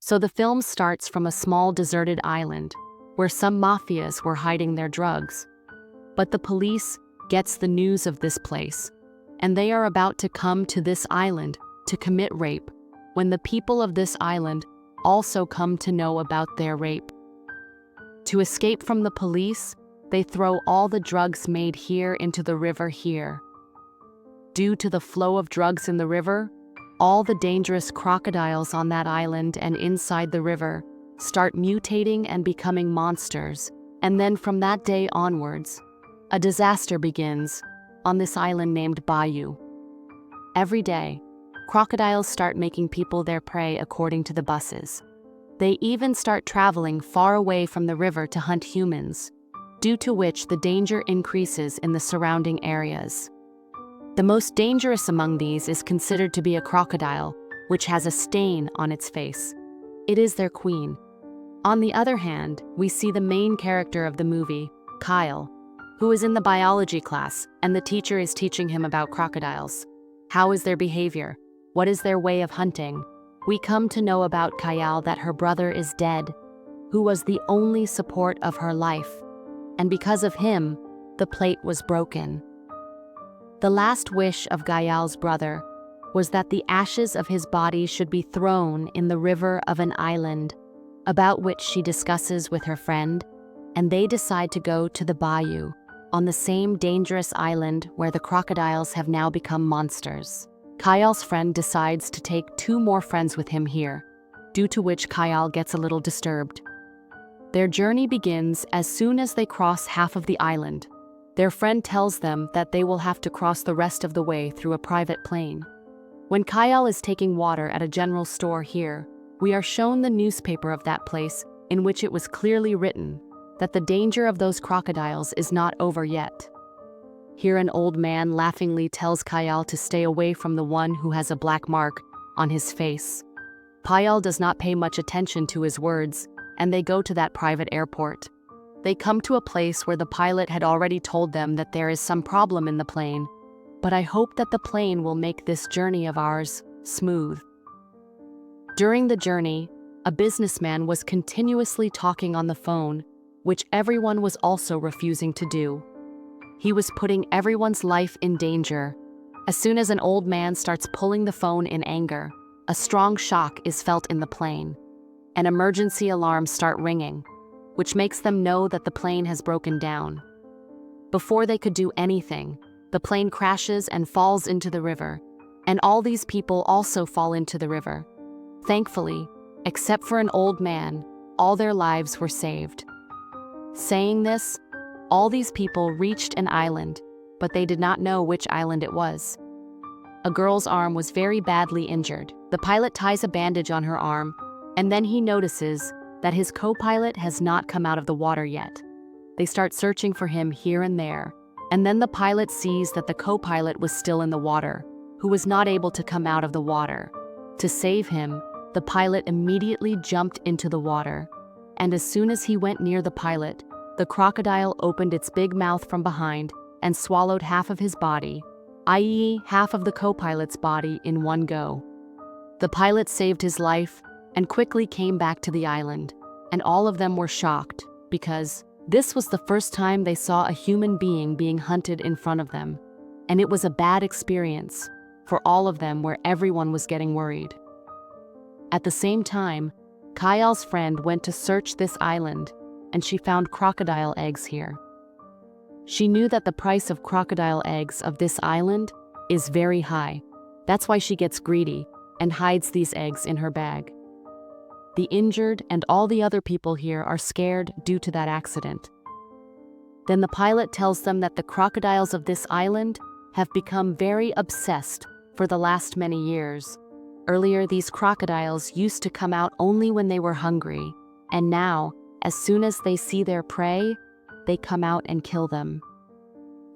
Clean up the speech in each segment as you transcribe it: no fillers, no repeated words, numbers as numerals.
So the film starts from a small deserted island where some mafias were hiding their drugs. But the police gets the news of this place, and they are about to come to this island to commit rape when the people of this island also come to know about their rape. To escape from the police, they throw all the drugs made here into the river here. Due to the flow of drugs in the river, all the dangerous crocodiles on that island and inside the river start mutating and becoming monsters, and then from that day onwards, a disaster begins on this island named Bayou. Every day, crocodiles start making people their prey according to the buses. They even start traveling far away from the river to hunt humans, due to which the danger increases in the surrounding areas. The most dangerous among these is considered to be a crocodile, which has a stain on its face. It is their queen. On the other hand, we see the main character of the movie, Kyle, who is in the biology class, and the teacher is teaching him about crocodiles. How is their behavior? What is their way of hunting? We come to know about Kyle that her brother is dead, who was the only support of her life, and because of him, the plate was broken. The last wish of Kyle's brother was that the ashes of his body should be thrown in the river of an island, about which she discusses with her friend, and they decide to go to the Bayou, on the same dangerous island where the crocodiles have now become monsters. Kyle's friend decides to take 2 more friends with him here, due to which Kyle gets a little disturbed. Their journey begins as soon as they cross half of the island. Their friend tells them that they will have to cross the rest of the way through a private plane. When Kyle is taking water at a general store here, we are shown the newspaper of that place in which it was clearly written that the danger of those crocodiles is not over yet. Here an old man laughingly tells Kyle to stay away from the one who has a black mark on his face. Kyle does not pay much attention to his words, and they go to that private airport. They come to a place where the pilot had already told them that there is some problem in the plane, but I hope that the plane will make this journey of ours smooth. During the journey, a businessman was continuously talking on the phone, which everyone was also refusing to do. He was putting everyone's life in danger. As soon as an old man starts pulling the phone in anger, a strong shock is felt in the plane, and emergency alarms start ringing, which makes them know that the plane has broken down. Before they could do anything, the plane crashes and falls into the river, and all these people also fall into the river. Thankfully, except for an old man, all their lives were saved. Saying this, all these people reached an island, but they did not know which island it was. A girl's arm was very badly injured. The pilot ties a bandage on her arm, and then he notices that his co-pilot has not come out of the water yet. They start searching for him here and there, and then the pilot sees that the co-pilot was still in the water, who was not able to come out of the water. To save him, the pilot immediately jumped into the water, and as soon as he went near the pilot, the crocodile opened its big mouth from behind and swallowed half of his body, i.e. half of the co-pilot's body in one go. The pilot saved his life and quickly came back to the island, and all of them were shocked because this was the first time they saw a human being being hunted in front of them, and it was a bad experience for all of them where everyone was getting worried. At the same time, Kyle's friend went to search this island, and she found crocodile eggs here. She knew that the price of crocodile eggs of this island is very high. That's why she gets greedy and hides these eggs in her bag. The injured and all the other people here are scared due to that accident. Then the pilot tells them that the crocodiles of this island have become very obsessed for the last many years. Earlier, these crocodiles used to come out only when they were hungry, and now, as soon as they see their prey, they come out and kill them.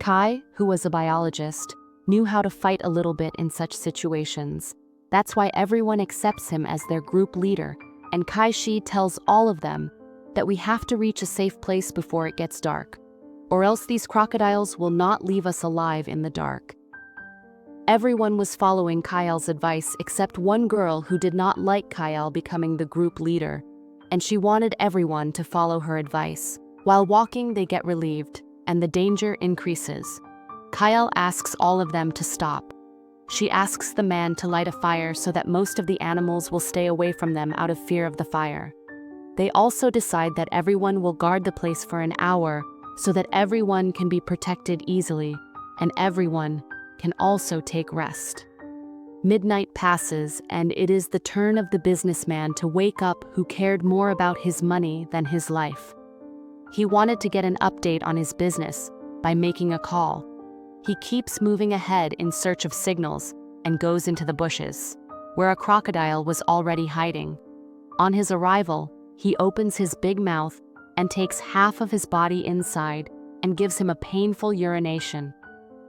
Kai, who was a biologist, knew how to fight a little bit in such situations. That's why everyone accepts him as their group leader, and Kai Shi tells all of them that we have to reach a safe place before it gets dark, or else these crocodiles will not leave us alive in the dark. Everyone was following Kyle's advice except one girl who did not like Kyle becoming the group leader, and she wanted everyone to follow her advice. While walking, they get relieved, and the danger increases. Kyle asks all of them to stop. She asks the man to light a fire so that most of the animals will stay away from them out of fear of the fire. They also decide that everyone will guard the place for an hour so that everyone can be protected easily, and everyone can also take rest. Midnight passes, and it is the turn of the businessman to wake up who cared more about his money than his life. He wanted to get an update on his business by making a call. He keeps moving ahead in search of signals and goes into the bushes, where a crocodile was already hiding. On his arrival, he opens his big mouth and takes half of his body inside and gives him a painful urination.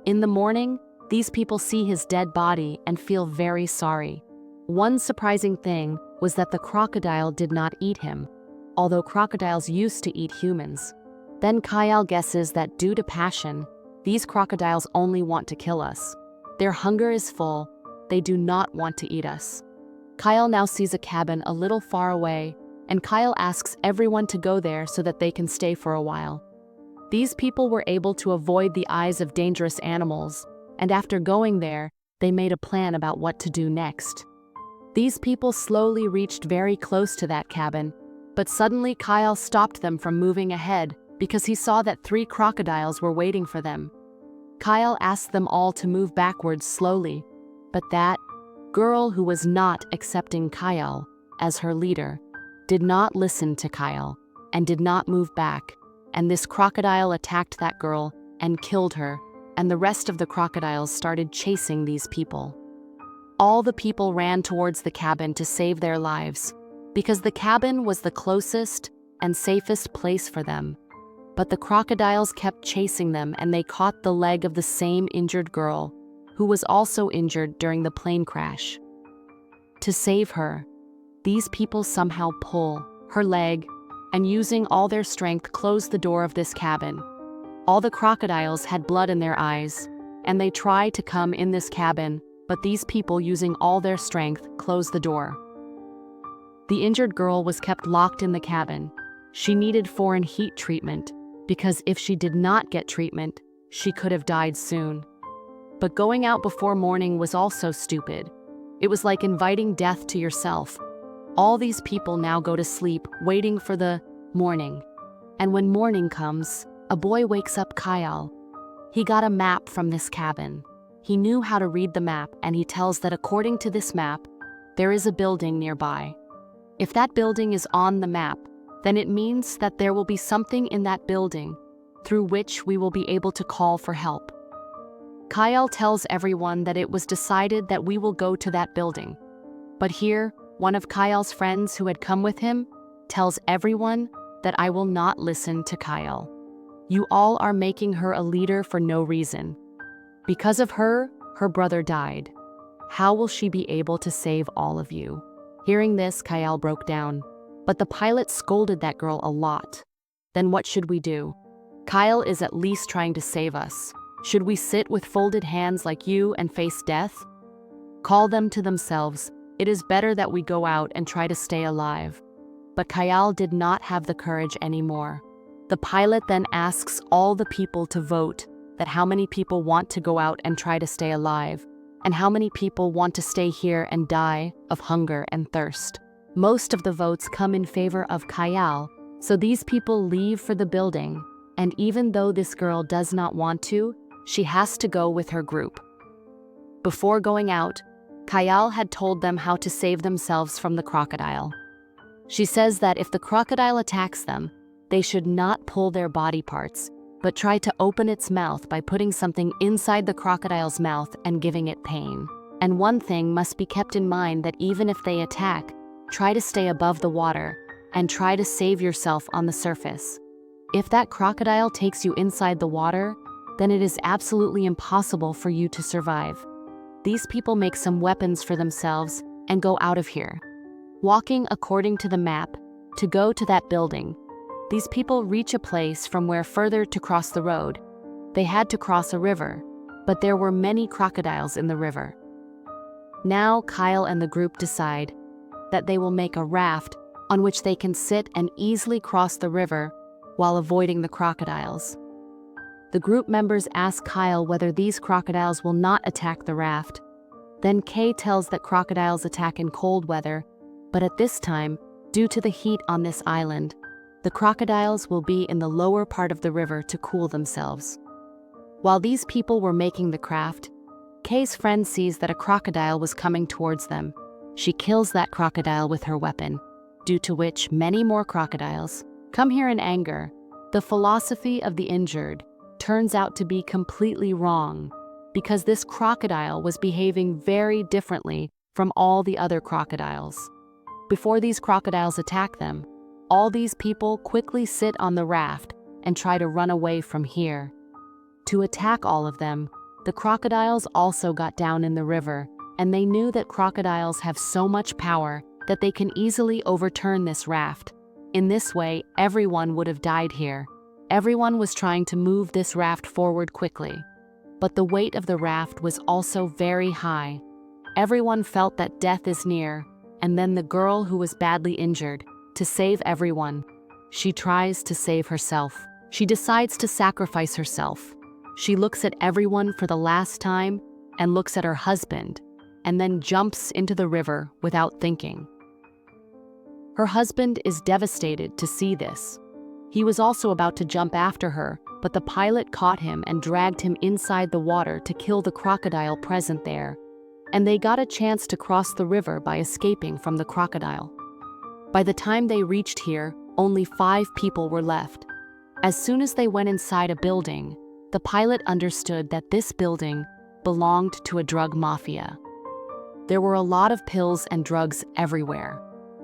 In the morning, these people see his dead body and feel very sorry. One surprising thing was that the crocodile did not eat him, although crocodiles used to eat humans. Then Kyle guesses that due to passion, these crocodiles only want to kill us. Their hunger is full, they do not want to eat us. Kyle now sees a cabin a little far away, and Kyle asks everyone to go there so that they can stay for a while. These people were able to avoid the eyes of dangerous animals, and after going there, they made a plan about what to do next. These people slowly reached very close to that cabin, but suddenly Kyle stopped them from moving ahead because he saw that 3 crocodiles were waiting for them. Kyle asked them all to move backwards slowly, but that girl who was not accepting Kyle as her leader did not listen to Kyle and did not move back, and this crocodile attacked that girl and killed her, and the rest of the crocodiles started chasing these people. All the people ran towards the cabin to save their lives, because the cabin was the closest and safest place for them. But the crocodiles kept chasing them, and they caught the leg of the same injured girl, who was also injured during the plane crash. To save her, these people somehow pull her leg, and using all their strength close the door of this cabin. All the crocodiles had blood in their eyes, and they tried to come in this cabin, but these people, using all their strength, closed the door. The injured girl was kept locked in the cabin. She needed foreign heat treatment, because if she did not get treatment, she could have died soon. But going out before morning was also stupid. It was like inviting death to yourself. All these people now go to sleep, waiting for the morning. And when morning comes, a boy wakes up Kyle. He got a map from this cabin. He knew how to read the map, and he tells that according to this map, there is a building nearby. If that building is on the map, then it means that there will be something in that building through which we will be able to call for help. Kyle tells everyone that it was decided that we will go to that building. But here, one of Kyle's friends who had come with him tells everyone that I will not listen to Kyle. You all are making her a leader for no reason. Because of her, her brother died. How will she be able to save all of you? Hearing this, Kyle broke down. But the pilot scolded that girl a lot. Then what should we do? Kyle is at least trying to save us. Should we sit with folded hands like you and face death? Call them to themselves. It is better that we go out and try to stay alive. But Kyle did not have the courage anymore. The pilot then asks all the people to vote that how many people want to go out and try to stay alive, and how many people want to stay here and die of hunger and thirst. Most of the votes come in favor of Kyle, so these people leave for the building, and even though this girl does not want to, she has to go with her group. Before going out, Kyle had told them how to save themselves from the crocodile. She says that if the crocodile attacks them, they should not pull their body parts, but try to open its mouth by putting something inside the crocodile's mouth and giving it pain. And one thing must be kept in mind, that even if they attack, try to stay above the water and try to save yourself on the surface. If that crocodile takes you inside the water, then it is absolutely impossible for you to survive. These people make some weapons for themselves and go out of here. Walking according to the map to go to that building, these people reach a place from where further to cross the road. They had to cross a river. but there were many crocodiles in the river. Now Kyle and the group decide that they will make a raft on which they can sit and easily cross the river while avoiding the crocodiles. The group members ask Kyle whether these crocodiles will not attack the raft. Then Kay tells that crocodiles attack in cold weather, but at this time, due to the heat on this island, the crocodiles will be in the lower part of the river to cool themselves. While these people were making the craft, Kay's friend sees that a crocodile was coming towards them. She kills that crocodile with her weapon, due to which many more crocodiles come here in anger. The philosophy of the injured turns out to be completely wrong, because this crocodile was behaving very differently from all the other crocodiles. Before these crocodiles attack them, all these people quickly sit on the raft and try to run away from here. To attack all of them, the crocodiles also got down in the river, and they knew that crocodiles have so much power that they can easily overturn this raft. In this way, everyone would have died here. Everyone was trying to move this raft forward quickly, but the weight of the raft was also very high. Everyone felt that death is near, and then the girl who was badly injured, to save everyone, she tries to save herself. She decides to sacrifice herself. She looks at everyone for the last time and looks at her husband, and then jumps into the river without thinking. Her husband is devastated to see this. He was also about to jump after her, but the pilot caught him and dragged him inside the water to kill the crocodile present there, and they got a chance to cross the river by escaping from the crocodile. By the time they reached here, only 5 people were left. As soon as they went inside a building, the pilot understood that this building belonged to a drug mafia. There were a lot of pills and drugs everywhere.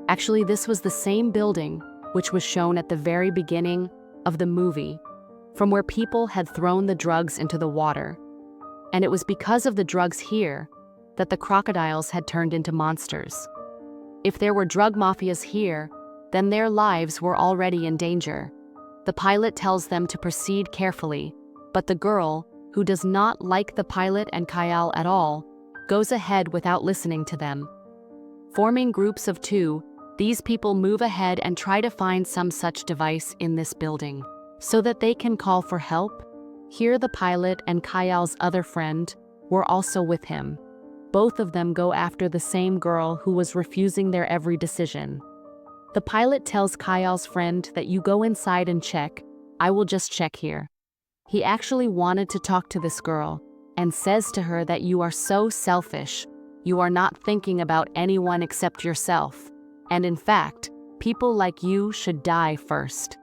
Actually, this was the same building which was shown at the very beginning of the movie, from where people had thrown the drugs into the water. And it was because of the drugs here that the crocodiles had turned into monsters. If there were drug mafias here, then their lives were already in danger. The pilot tells them to proceed carefully, but the girl, who does not like the pilot and Kyle at all, goes ahead without listening to them. Forming groups of 2, these people move ahead and try to find some such device in this building, so that they can call for help. Here the pilot and Kyle's other friend were also with him. Both of them go after the same girl who was refusing their every decision. The pilot tells Kyle's friend that you go inside and check, I will just check here. He actually wanted to talk to this girl, and says to her that you are so selfish. You are not thinking about anyone except yourself. And in fact, people like you should die first.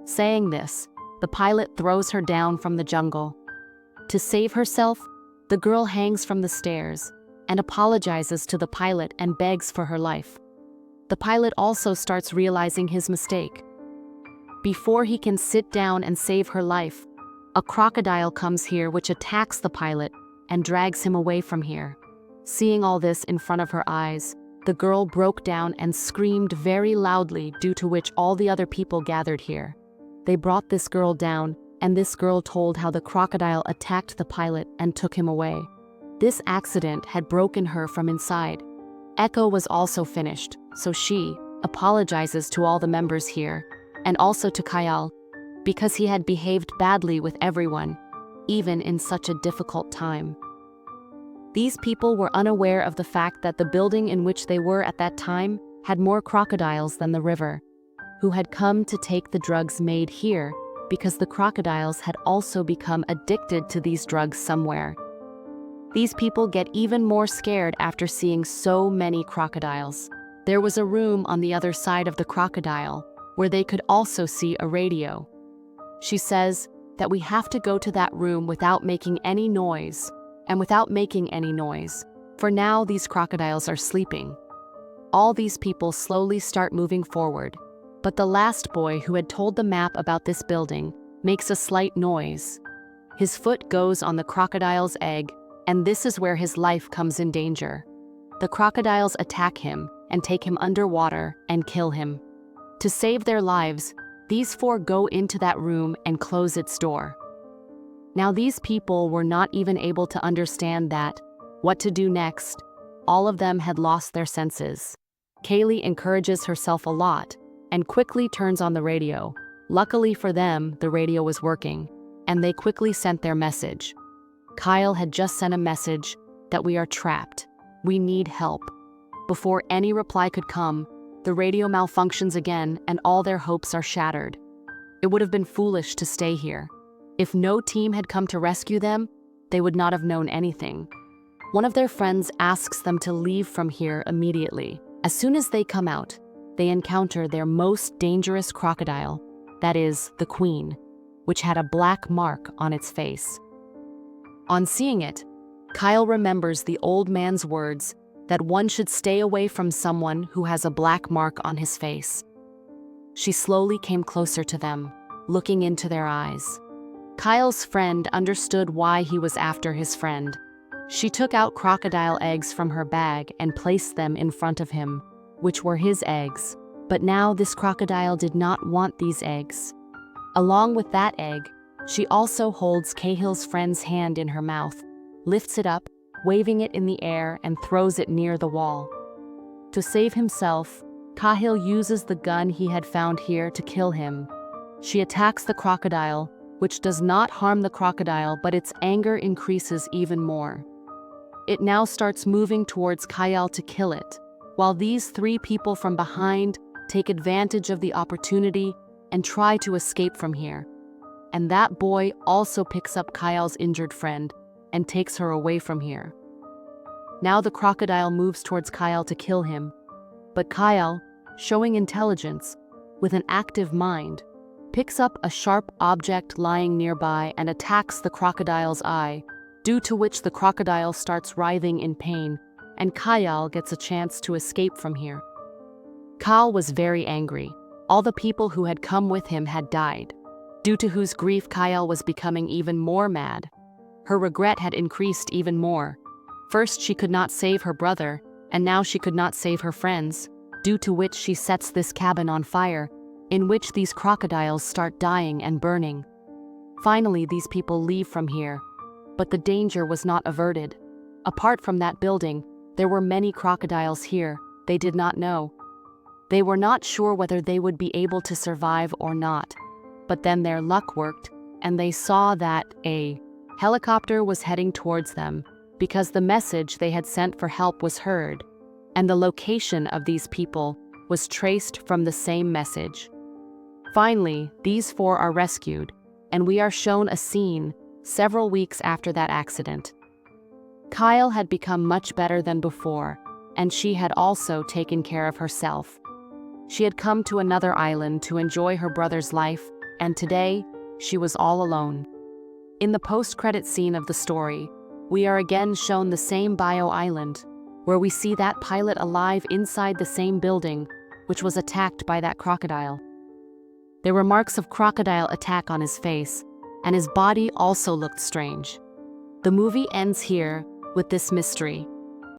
Saying this, the pilot throws her down from the jungle. To save herself, the girl hangs from the stairs and apologizes to the pilot and begs for her life. The pilot also starts realizing his mistake. Before he can sit down and save her life, a crocodile comes here which attacks the pilot and drags him away from here. Seeing all this in front of her eyes, the girl broke down and screamed very loudly, due to which all the other people gathered here. They brought this girl down, and this girl told how the crocodile attacked the pilot and took him away. This accident had broken her from inside. Echo was also finished, so she apologizes to all the members here, and also to Kyle, because he had behaved badly with everyone, even in such a difficult time. These people were unaware of the fact that the building in which they were at that time had more crocodiles than the river, who had come to take the drugs made here because the crocodiles had also become addicted to these drugs somewhere. These people get even more scared after seeing so many crocodiles. There was a room on the other side of the crocodile where they could also see a radio. She says that we have to go to that room without making any noise. And without making any noise, for now these crocodiles are sleeping. All these people slowly start moving forward, but the last boy who had told the map about this building makes a slight noise. His foot goes on the crocodile's egg, and this is where his life comes in danger. The crocodiles attack him and take him underwater and kill him. To save their lives, these 4 go into that room and close its door. Now these people were not even able to understand what to do next. All of them had lost their senses. Kaylee encourages herself a lot and quickly turns on the radio. Luckily for them, the radio was working, and they quickly sent their message. Kyle had just sent a message that we are trapped. We need help. Before any reply could come, the radio malfunctions again and all their hopes are shattered. It would have been foolish to stay here. If no team had come to rescue them, they would not have known anything. One of their friends asks them to leave from here immediately. As soon as they come out, they encounter their most dangerous crocodile, that is, the queen, which had a black mark on its face. On seeing it, Kyle remembers the old man's words that one should stay away from someone who has a black mark on his face. She slowly came closer to them, looking into their eyes. Kyle's friend understood why he was after his friend. She took out crocodile eggs from her bag and placed them in front of him, which were his eggs. But now this crocodile did not want these eggs. Along with that egg, she also holds Cahill's friend's hand in her mouth, lifts it up, waving it in the air and throws it near the wall. To save himself, Cahill uses the gun he had found here to kill him. She attacks the crocodile, which does not harm the crocodile, but its anger increases even more. It now starts moving towards Kyle to kill it, while these three people from behind take advantage of the opportunity and try to escape from here. And that boy also picks up Kyle's injured friend and takes her away from here. Now the crocodile moves towards Kyle to kill him, but Kyle, showing intelligence, with an active mind, picks up a sharp object lying nearby and attacks the crocodile's eye, due to which the crocodile starts writhing in pain, and Kyle gets a chance to escape from here. Kyle was very angry. All the people who had come with him had died, due to whose grief Kyle was becoming even more mad. Her regret had increased even more. First, she could not save her brother, and now she could not save her friends, due to which she sets this cabin on fire, in which these crocodiles start dying and burning. Finally, these people leave from here, but the danger was not averted. Apart from that building, there were many crocodiles here. They did not know. They were not sure whether they would be able to survive or not. But then their luck worked, and they saw that a helicopter was heading towards them, because the message they had sent for help was heard, and the location of these people was traced from the same message. Finally, these four are rescued, and we are shown a scene several weeks after that accident. Kyle had become much better than before, and she had also taken care of herself. She had come to another island to enjoy her brother's life, and today, she was all alone. In the post-credit scene of the story, we are again shown the same Bayou island, where we see that pilot alive inside the same building, which was attacked by that crocodile. There were marks of crocodile attack on his face, and his body also looked strange. The movie ends here with this mystery.